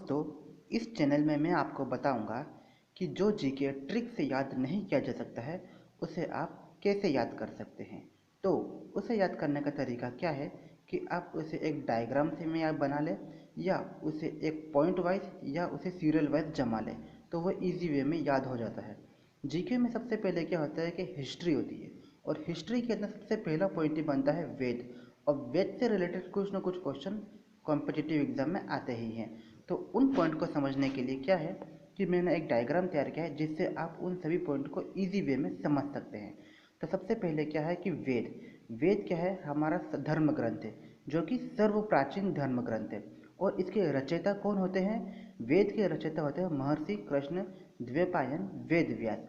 दोस्तों, इस चैनल में मैं आपको बताऊंगा कि जो जीके ट्रिक से याद नहीं किया जा सकता है उसे आप कैसे याद कर सकते हैं। तो उसे याद करने का तरीका क्या है कि आप उसे एक डायग्राम से में आप बना लें या उसे एक पॉइंट वाइज या उसे सीरियल वाइज जमा लें, तो वह इजी वे में याद हो जाता है। जीके में सबसे पहले क्या होता है कि हिस्ट्री होती है, और हिस्ट्री के अंदर सबसे पहला पॉइंट ही बनता है वेद। और वेद से रिलेटेड कुछ ना कुछ क्वेश्चन कॉम्पिटिटिव एग्जाम में आते ही हैं। तो उन पॉइंट को समझने के लिए क्या है कि मैंने एक डायग्राम तैयार किया है जिससे आप उन सभी पॉइंट को इजी वे में समझ सकते हैं। तो सबसे पहले क्या है कि वेद। वेद क्या है? हमारा धर्म ग्रंथ है, जो कि सर्व प्राचीन धर्म ग्रंथ है। और इसके रचयिता कौन होते हैं? वेद के रचयिता होते हैं महर्षि कृष्ण द्वैपायन वेद व्यास।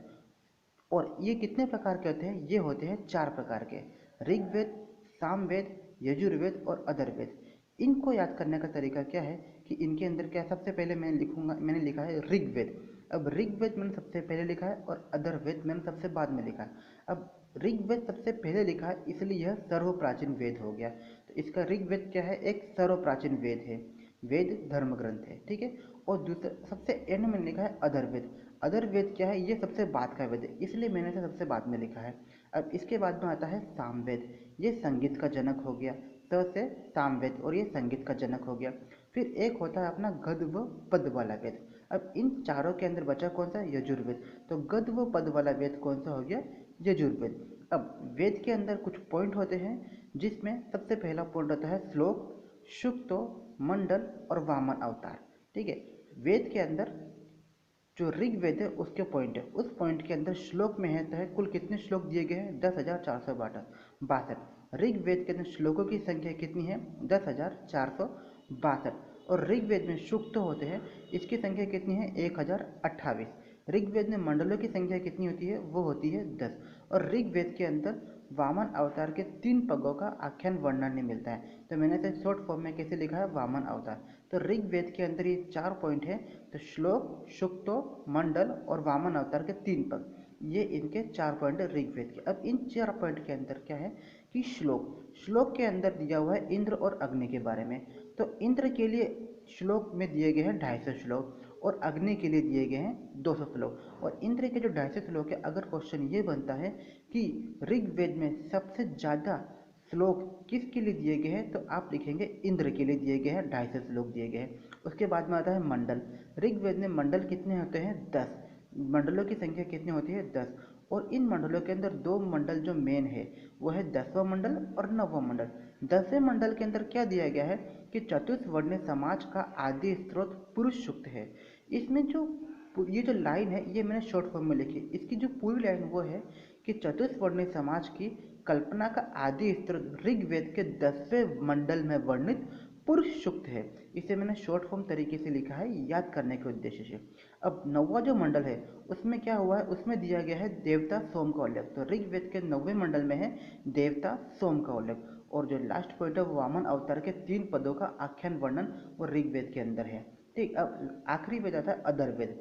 और ये कितने प्रकार के होते हैं? ये होते हैं 4 प्रकार के: ऋग्वेद, सामवेद, यजुर्वेद और अथर्ववेद। इनको याद करने का तरीका क्या है कि इनके अंदर क्या, सबसे पहले मैंने लिखा है ऋग्वेद। अब ऋग्वेद मैंने सबसे पहले लिखा है और अथर्ववेद मैंने सबसे बाद में लिखा है। अब ऋग्वेद सबसे पहले लिखा है इसलिए यह सर्व प्राचीन वेद हो गया। तो इसका ऋग्वेद क्या है? एक सर्व प्राचीन वेद है, वेद धर्म ग्रंथ है, ठीक है। और दूसरा सबसे एंड में लिखा है अथर्ववेद। अथर्ववेद क्या है? ये सबसे बाद का वेद है, इसलिए मैंने इसे सबसे बाद में लिखा है। अब इसके बाद में आता है सामवेद। ये संगीत का जनक हो गया, स से सामवेद, और ये संगीत का जनक हो गया। फिर एक होता है अपना गद व पद वाला वेद। अब इन चारों के अंदर बचा कौन सा? यजुर्वेद। तो गद व पद वाला वेद कौन सा हो गया? यजुर्वेद। अब वेद के अंदर कुछ पॉइंट होते हैं जिसमें सबसे पहला पॉइंट होता है श्लोक, सुक्तो, मंडल और वामन अवतार, ठीक है। वेद के अंदर जो ऋग्वेद है उसके पॉइंट है, उस पॉइंट के अंदर श्लोक में है तो है कुल कितने श्लोक दिए गए हैं? 10,462। ऋग्वेद के अंदर श्लोकों की संख्या कितनी है? 10,462। और ऋग्वेद में सूक्त होते हैं, इसकी संख्या कितनी है? 1,028। ऋग्वेद में मंडलों की संख्या कितनी होती है? वो होती है 10। और ऋग्वेद के अंदर वामन अवतार के 3 पगों का आख्यान वर्णन नहीं मिलता है, तो मैंने इसे शॉर्ट फॉर्म में कैसे लिखा है? वामन अवतार। तो ऋग्वेद के अंदर ये 4 पॉइंट है, तो श्लोक, सुक्तो, मंडल और वामन अवतार के 3 पग, ये इनके 4 पॉइंट है ऋग्वेद के। अब इन 4 पॉइंट के अंदर क्या है कि श्लोक के अंदर दिया हुआ है इंद्र और अग्नि के बारे में। तो इंद्र के लिए श्लोक में दिए गए हैं 250 श्लोक, और अग्नि के लिए दिए गए हैं 200 श्लोक। और इंद्र के जो 250 श्लोक है, अगर क्वेश्चन ये बनता है कि ऋग्वेद में सबसे ज़्यादा श्लोक किसके लिए दिए गए हैं, तो आप लिखेंगे इंद्र के लिए दिए गए हैं, 250 श्लोक दिए गए हैं। उसके बाद में आता है मंडल। ऋग्वेद में मंडल कितने होते हैं? 10। मंडलों की संख्या कितनी होती है? 10। और इन मंडलों के अंदर 2 मंडल जो मेन है वो है 10वां मंडल और 9वां मंडल। 10वें मंडल के अंदर क्या दिया गया है कि चतुष्वर्णीय समाज का आदि स्रोत पुरुष सूक्त है। इसमें जो ये जो लाइन है ये मैंने शॉर्ट फॉर्म में लिखी, इसकी जो पूरी लाइन वो है कि चतुष्वर्णीय समाज की कल्पना का आदि स्रोत ऋग्वेद के 10वें मंडल में वर्णित पुरुष सूक्त है। इसे मैंने शॉर्ट फॉर्म तरीके से लिखा है याद करने के उद्देश्य से। अब 9वां जो मंडल है उसमें क्या हुआ है? उसमें दिया गया है देवता सोम का उल्लेख। तो ऋग्वेद के 9वें मंडल में है देवता सोम का उल्लेख। और जो लास्ट पॉइंट है वो वामन अवतार के 3 पदों का आख्यान वर्णन वो ऋग्वेद के अंदर है, ठीक। अब आखिरी वेद आता है अथर्ववेद।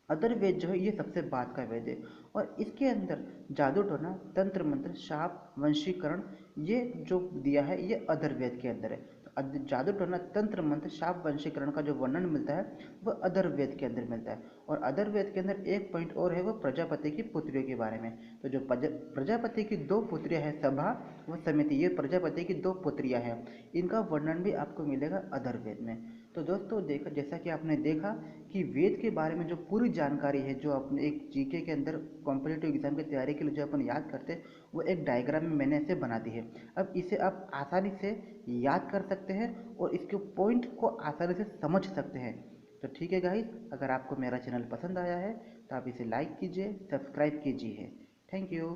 अथर्ववेद जो है ये सबसे बाद का वेद है, और इसके अंदर जादू टोना, तंत्र मंत्र, शाप, वंशीकरण, ये जो दिया है ये अथर्ववेद के अंदर है। तो जादू टोना, तंत्र मंत्र, शाप, वंशीकरण का जो वर्णन मिलता है वह अथर्ववेद के अंदर मिलता है। और अथर्ववेद के अंदर एक पॉइंट और है, वो प्रजापति की पुत्रियों के बारे में। तो जो प्रजापति की 2 पुत्रियां हैं, सभा व समिति, ये प्रजापति की 2 पुत्रियां हैं, इनका वर्णन भी आपको मिलेगा अथर्ववेद में। तो दोस्तों देखा, जैसा कि आपने देखा कि वेद के बारे में जो पूरी जानकारी है, जो अपने एक जीके के अंदर कॉम्पिटिटिव एग्जाम की तैयारी के लिए जो अपन याद करते हैं, वो एक डायग्राम में मैंने ऐसे बना दी है। अब इसे आप आसानी से याद कर सकते हैं और इसके पॉइंट को आसानी से समझ सकते हैं। तो ठीक है गाइस, अगर आपको मेरा चैनल पसंद आया है तो आप इसे लाइक कीजिए, सब्सक्राइब कीजिए। Thank you.